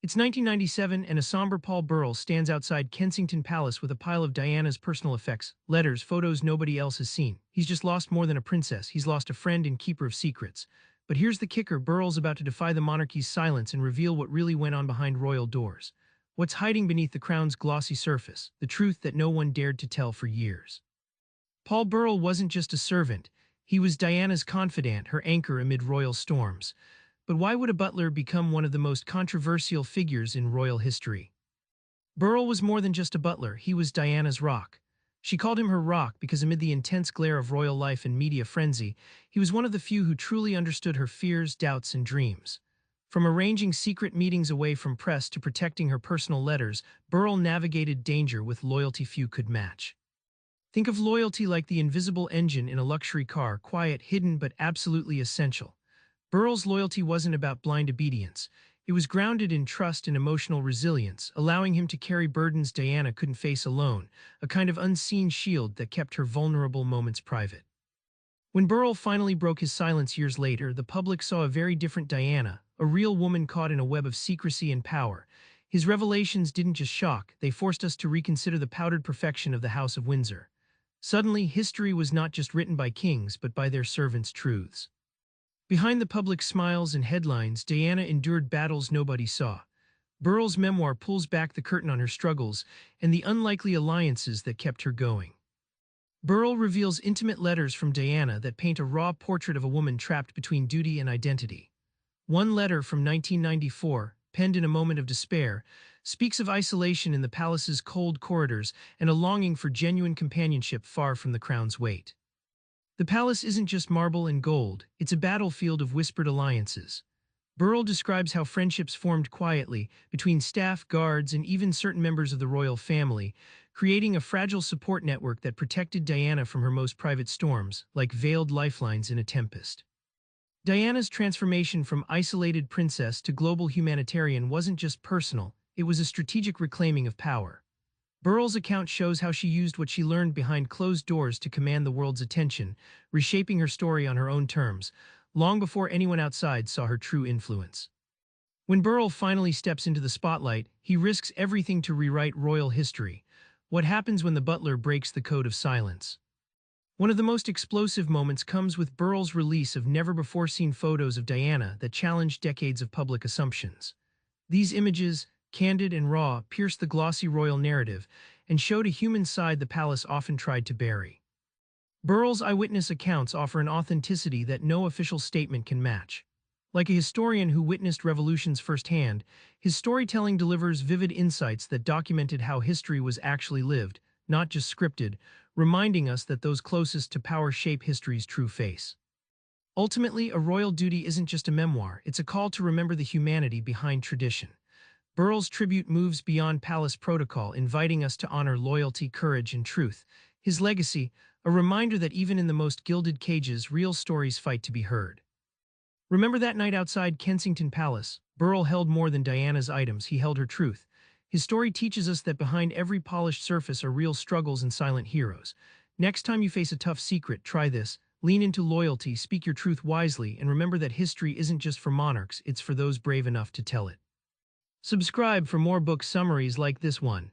It's 1997 and a somber Paul Burrell stands outside Kensington Palace with a pile of Diana's personal effects, letters, photos nobody else has seen. He's just lost more than a princess, he's lost a friend and keeper of secrets. But here's the kicker, Burrell's about to defy the monarchy's silence and reveal what really went on behind royal doors. What's hiding beneath the crown's glossy surface, the truth that no one dared to tell for years. Paul Burrell wasn't just a servant, he was Diana's confidant, her anchor amid royal storms. But why would a butler become one of the most controversial figures in royal history? Burrell was more than just a butler, he was Diana's rock. She called him her rock because amid the intense glare of royal life and media frenzy, he was one of the few who truly understood her fears, doubts, and dreams. From arranging secret meetings away from press to protecting her personal letters, Burrell navigated danger with loyalty few could match. Think of loyalty like the invisible engine in a luxury car, quiet, hidden, but absolutely essential. Burrell's loyalty wasn't about blind obedience. It was grounded in trust and emotional resilience, allowing him to carry burdens Diana couldn't face alone, a kind of unseen shield that kept her vulnerable moments private. When Burrell finally broke his silence years later, the public saw a very different Diana, a real woman caught in a web of secrecy and power. His revelations didn't just shock, they forced us to reconsider the powdered perfection of the House of Windsor. Suddenly, history was not just written by kings, but by their servants' truths. Behind the public's smiles and headlines, Diana endured battles nobody saw. Burrell's memoir pulls back the curtain on her struggles and the unlikely alliances that kept her going. Burrell reveals intimate letters from Diana that paint a raw portrait of a woman trapped between duty and identity. One letter from 1994, penned in a moment of despair, speaks of isolation in the palace's cold corridors and a longing for genuine companionship far from the crown's weight. The palace isn't just marble and gold, it's a battlefield of whispered alliances. Burrell describes how friendships formed quietly between staff, guards, and even certain members of the royal family, creating a fragile support network that protected Diana from her most private storms, like veiled lifelines in a tempest. Diana's transformation from isolated princess to global humanitarian wasn't just personal, it was a strategic reclaiming of power. Burrell's account shows how she used what she learned behind closed doors to command the world's attention, reshaping her story on her own terms, long before anyone outside saw her true influence. When Burrell finally steps into the spotlight, he risks everything to rewrite royal history. What happens when the butler breaks the code of silence? One of the most explosive moments comes with Burrell's release of never-before-seen photos of Diana that challenged decades of public assumptions. These images, candid and raw, pierced the glossy royal narrative and showed a human side the palace often tried to bury. Burrell's eyewitness accounts offer an authenticity that no official statement can match. Like a historian who witnessed revolutions firsthand, his storytelling delivers vivid insights that documented how history was actually lived, not just scripted, reminding us that those closest to power shape history's true face. Ultimately, a royal duty isn't just a memoir, it's a call to remember the humanity behind tradition. Burrell's tribute moves beyond palace protocol, inviting us to honor loyalty, courage, and truth. His legacy, a reminder that even in the most gilded cages, real stories fight to be heard. Remember that night outside Kensington Palace? Burrell held more than Diana's items, he held her truth. His story teaches us that behind every polished surface are real struggles and silent heroes. Next time you face a tough secret, try this. Lean into loyalty, speak your truth wisely, and remember that history isn't just for monarchs, it's for those brave enough to tell it. Subscribe for more book summaries like this one.